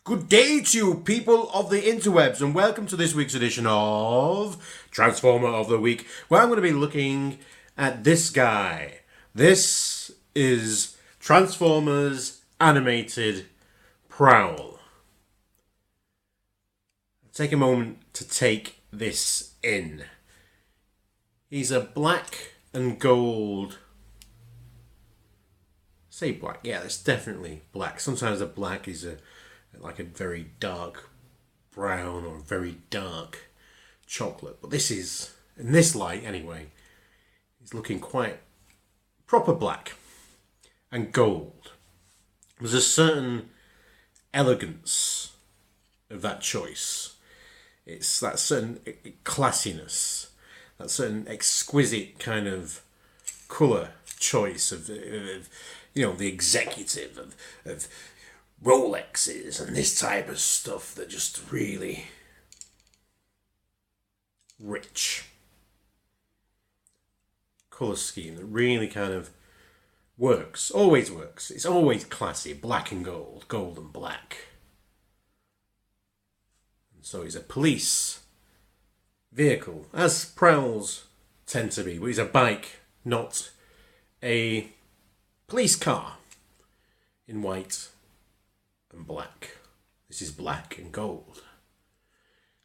Good day to you, people of the interwebs, and welcome to this week's edition of Transformer of the Week, where I'm going to be looking at this guy. This is Transformers animated Prowl. Take a moment to take this in. He's a black and gold. Say black, yeah, it's definitely black. Sometimes the black is like a very dark brown or very dark chocolate. But this is, in this light anyway, he's looking quite proper black and gold. There's a certain elegance of that choice. It's that certain classiness, that certain exquisite kind of colour choice of you know, the executive of Rolexes and this type of stuff that just really rich colour scheme that really kind of works, always works. It's always classy, black and gold, gold and black. And so he's a police vehicle, as Prowls tend to be, but he's a bike, not a police car in white and black. This is black and gold.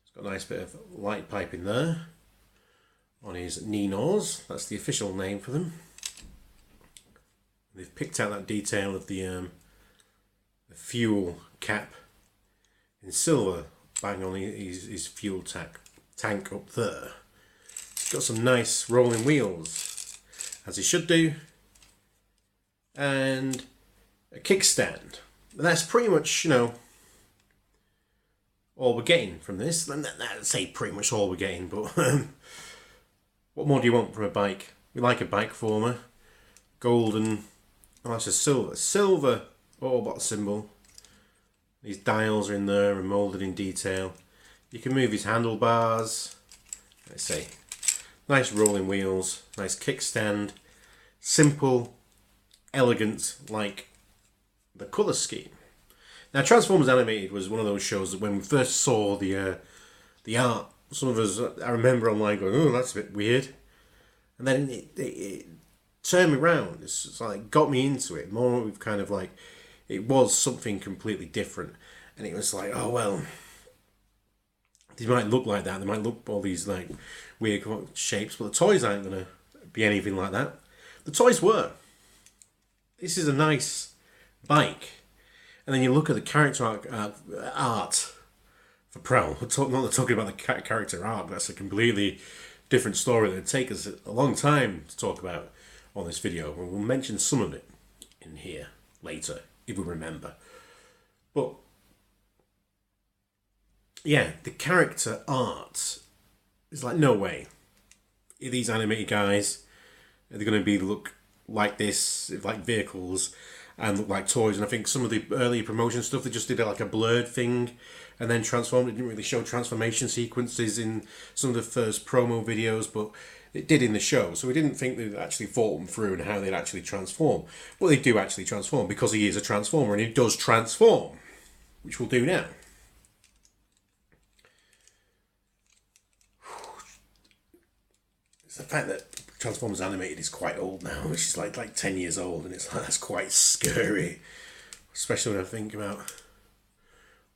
It's got a nice bit of light piping there on his Ninos. That's the official name for them. They've picked out that detail of the fuel cap in silver, bang on his fuel tank up there. It's got some nice rolling wheels, as it should do, and a kickstand. And that's pretty much, you know, all we're getting from this. I'd say pretty much all we're getting, but what more do you want from a bike? We like a bike former. Golden, oh, that's a silver. Silver Autobot symbol. These dials are in there and moulded in detail. You can move his handlebars. Let's say, nice rolling wheels, nice kickstand. Simple, elegant, like the colour scheme. Now, Transformers Animated was one of those shows that when we first saw the art, some of us, I remember online going, oh, that's a bit weird. And then it turned me around. It's just like got me into it. More we've kind of like, it was something completely different. And it was like, oh, well, they might look like that. They might look all these like weird shapes, but the toys aren't going to be anything like that. The toys were. This is a nice bike, and then you look at the character art for Prowl. We're not talking about the character art. That's a completely different story that would take us a long time to talk about on this video. And we'll mention some of it in here later if we remember. But yeah, the character art is like, no way. Are these animated guys, are they going to be look like this, like vehicles, and look like toys? And I think some of the early promotion stuff, they just did like a blurred thing and then transformed. It didn't really show transformation sequences in some of the first promo videos, but it did in the show. So we didn't think they'd actually thought them through and how they'd actually transform. Well, they do actually transform because he is a transformer and he does transform, which we'll do now. It's the fact that Transformers Animated is quite old now, which is like 10 years old, and it's like, that's quite scary. Especially when I think about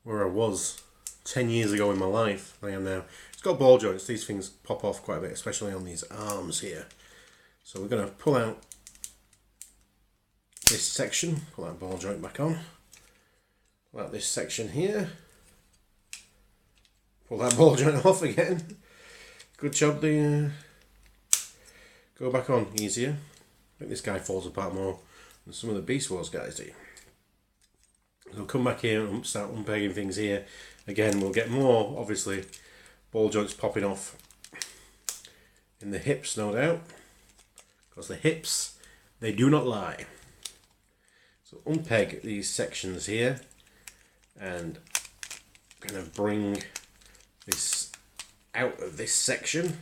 where I was 10 years ago in my life. I am now. It's got ball joints. These things pop off quite a bit, especially on these arms here. So we're going to pull out this section, pull that ball joint back on, pull out this section here, pull that ball joint off again. Good job, go back on easier. I think this guy falls apart more than some of the Beast Wars guys do. So come back here and start unpegging things here. Again, we'll get more, obviously, ball joints popping off in the hips, no doubt. Because the hips, they do not lie. So unpeg these sections here and kind of bring this out of this section.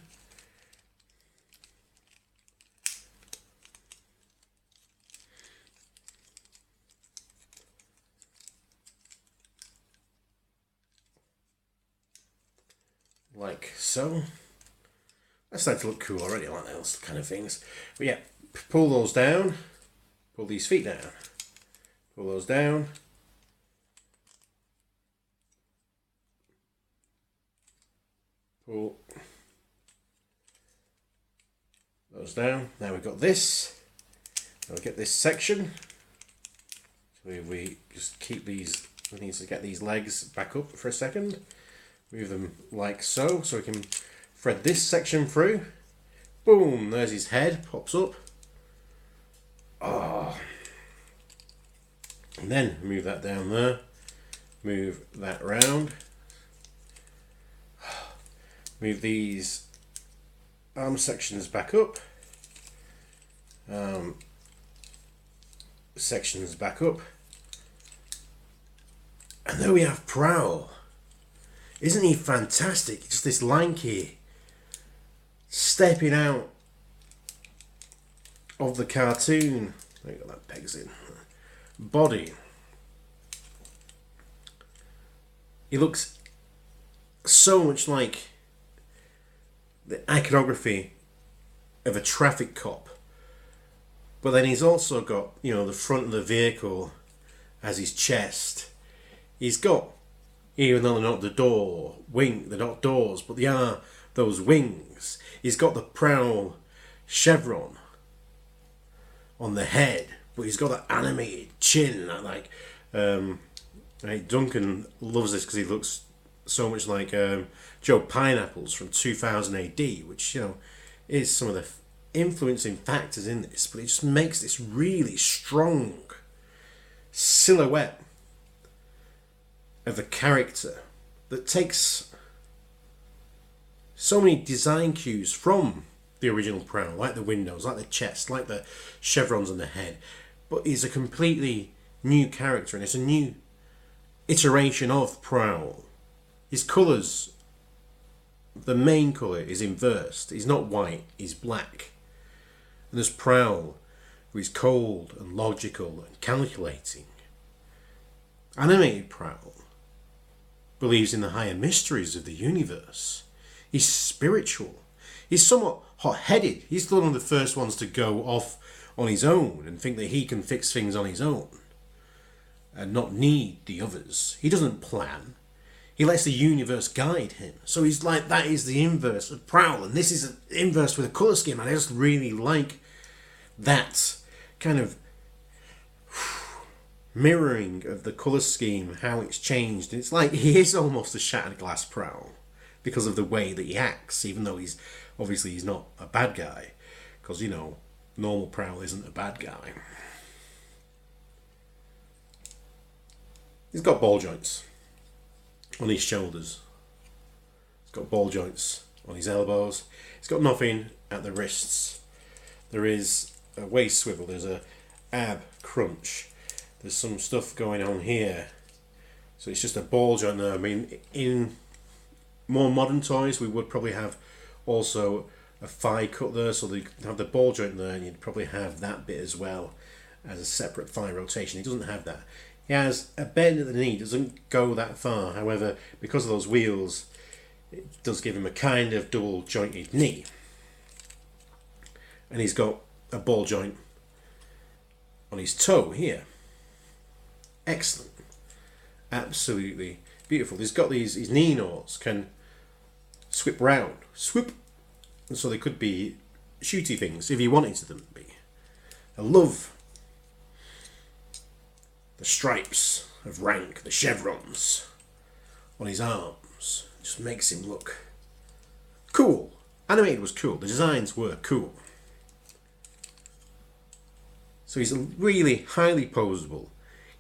like so. That's starting to look cool already. I like those kind of things. But yeah, pull those down. Pull these feet down. Pull those down. Pull those down. Now we've got this. Now we get this section. So if we just keep these, we need to get these legs back up for a second. Move them like so, so we can thread this section through. Boom, there's his head, pops up. Oh. And then move that down there. Move that round. Move these arm sections back up. Sections back up. And there we have Prowl. Isn't he fantastic? Just this lanky, stepping out of the cartoon. There you go, that pegs in. Body. He looks so much like the iconography of a traffic cop. But then he's also got, you know, the front of the vehicle as his chest. He's got, even though they're not they're not doors, but they are those wings. He's got the Prowl chevron on the head, but he's got that animated chin. Like, Duncan loves this because he looks so much like Joe Pineapples from 2000 AD, which, you know, is some of the influencing factors in this, but it just makes this really strong silhouette of a character that takes so many design cues from the original Prowl, like the windows, like the chest, like the chevrons on the head, but is a completely new character, and it's a new iteration of Prowl. His colours, the main colour is inversed. He's not white, he's black. And there's Prowl, who is cold and logical and calculating. Animated Prowl believes in the higher mysteries of the universe. He's spiritual. He's somewhat hot-headed. He's one of the first ones to go off on his own and think that he can fix things on his own and not need the others. He doesn't plan. He lets the universe guide him. So he's like, that is the inverse of Prowl, and this is an inverse with a colour scheme, and I just really like that kind of mirroring of the colour scheme, how it's changed. And it's like he is almost a shattered glass Prowl because of the way that he acts, even though he's not a bad guy, because, you know, normal Prowl isn't a bad guy. He's got ball joints on his shoulders. He's got ball joints on his elbows. He's got nothing at the wrists. There is a waist swivel. There's a ab crunch. There's some stuff going on here. So it's just a ball joint there. I mean, in more modern toys, we would probably have also a thigh cut there. So they have the ball joint there, and you'd probably have that bit as well as a separate thigh rotation. He doesn't have that. He has a bend at the knee, doesn't go that far. However, because of those wheels, it does give him a kind of double jointed knee. And he's got a ball joint on his toe here. Excellent. Absolutely beautiful. He's got these, his knee knots can swip round. Swoop. And so they could be shooty things if you wanted them to be. I love the stripes of rank, the chevrons on his arms. It just makes him look cool. Animated was cool. The designs were cool. So he's really highly poseable.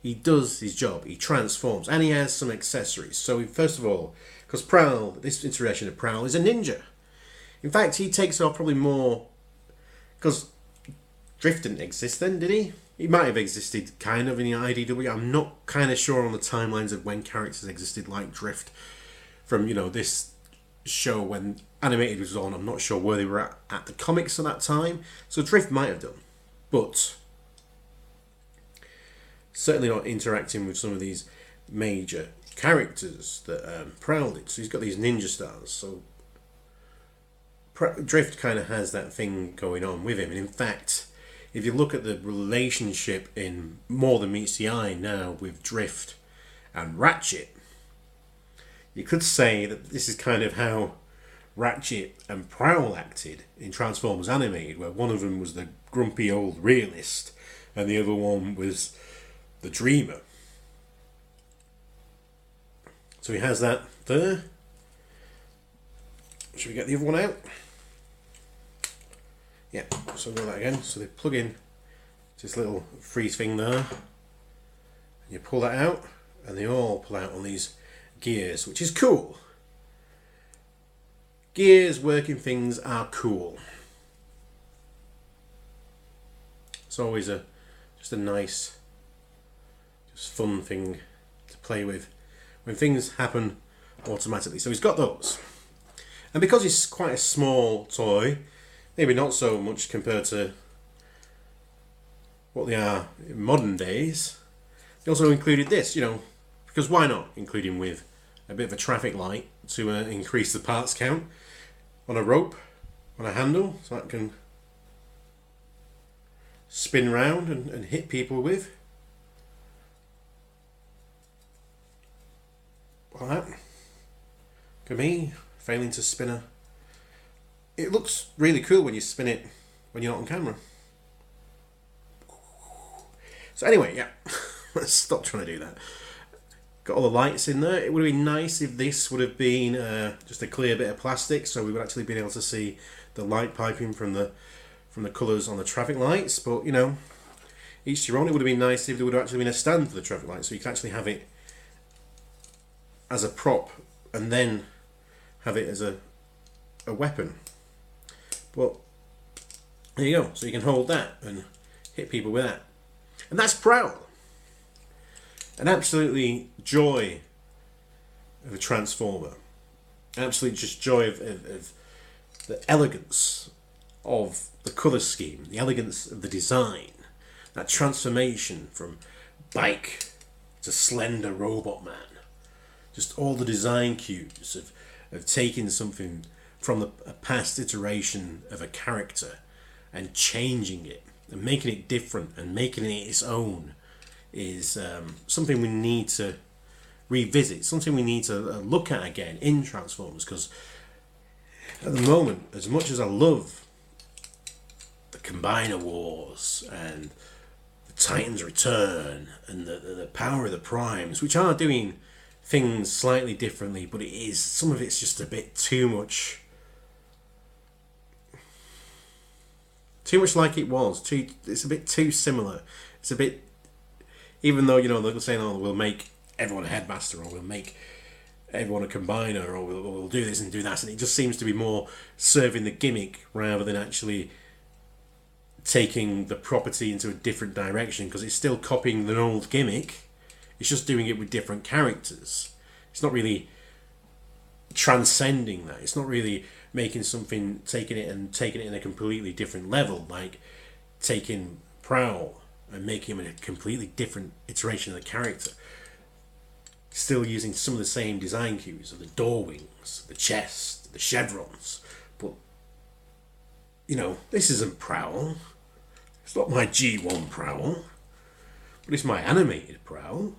He does his job. He transforms. And he has some accessories. So first of all, because Prowl, this iteration of Prowl is a ninja. In fact, he takes off probably more, because Drift didn't exist then, did he? He might have existed kind of in the IDW. I'm not kind of sure on the timelines of when characters existed like Drift from, you know, this show when Animated was on. I'm not sure where they were at the comics at that time. So Drift might have done. But certainly not interacting with some of these major characters that Prowl did. So he's got these ninja stars. So Drift kind of has that thing going on with him. And in fact, if you look at the relationship in More Than Meets the Eye now with Drift and Ratchet, you could say that this is kind of how Ratchet and Prowl acted in Transformers Animated, where one of them was the grumpy old realist and the other one was the dreamer. So he has that there. Should we get the other one out? Yeah, so we'll do that again. So they plug in this little freeze thing there, and you pull that out, and they all pull out on these gears, which is cool. Gears working things are cool. It's always just a nice, just fun thing to play with when things happen automatically. So he's got those, and because it's quite a small toy, maybe not so much compared to what they are in modern days, they also included this, because why not include him with a bit of a traffic light to increase the parts count on a rope, on a handle, so that can spin round and hit people with. Like that. Look at me, failing to spin a... It looks really cool when you spin it when you're not on camera. So anyway, yeah, let's stop trying to do that. Got all the lights in there. It would have been nice if this would have been just a clear bit of plastic, so we would actually been able to see the light piping from the colours on the traffic lights. But each to your own. It would have been nice if there would have actually been a stand for the traffic lights, so you could actually have it as a prop and then have it as a weapon. But there you go. So you can hold that and hit people with that. And that's Prowl. An absolutely joy of a Transformer. Absolute just joy of the elegance of the colour scheme, the elegance of the design, that transformation from bike to slender robot man. Just all the design cues of taking something from a past iteration of a character and changing it and making it different and making it its own is something we need to revisit, something we need to look at again in Transformers, because at the moment, as much as I love the Combiner Wars and the Titans Return and the Power of the Primes, which are doing things slightly differently, but some of it's just a bit too much like it was. It's a bit too similar. It's a bit, even though they're saying, "Oh, we'll make everyone a headmaster," or "We'll make everyone a combiner," or we'll do this and do that," and it just seems to be more serving the gimmick rather than actually taking the property into a different direction, because it's still copying the old gimmick. It's just doing it with different characters. It's not really transcending that. It's not really making something, taking it in a completely different level, like taking Prowl and making him a completely different iteration of the character. Still using some of the same design cues of the door wings, the chest, the chevrons, but this isn't Prowl. It's not my G1 Prowl, but it's my animated Prowl.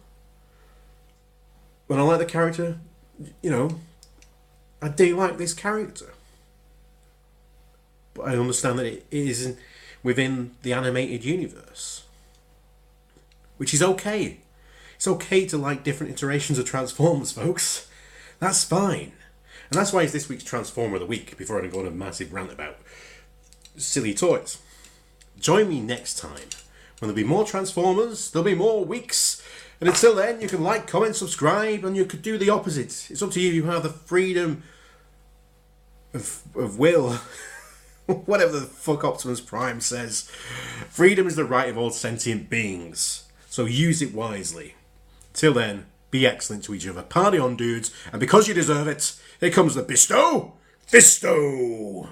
When I like the character, I do like this character. But I understand that it isn't within the animated universe, which is okay. It's okay to like different iterations of Transformers, folks. That's fine. And that's why it's this week's Transformer of the Week, before I go on a massive rant about silly toys. Join me next time. When there'll be more Transformers, there'll be more weeks. And until then, you can like, comment, subscribe, and you could do the opposite. It's up to you. You have the freedom of will. Whatever the fuck Optimus Prime says. Freedom is the right of all sentient beings. So use it wisely. Till then, be excellent to each other. Party on, dudes. And because you deserve it, here comes the Bisto. Bisto!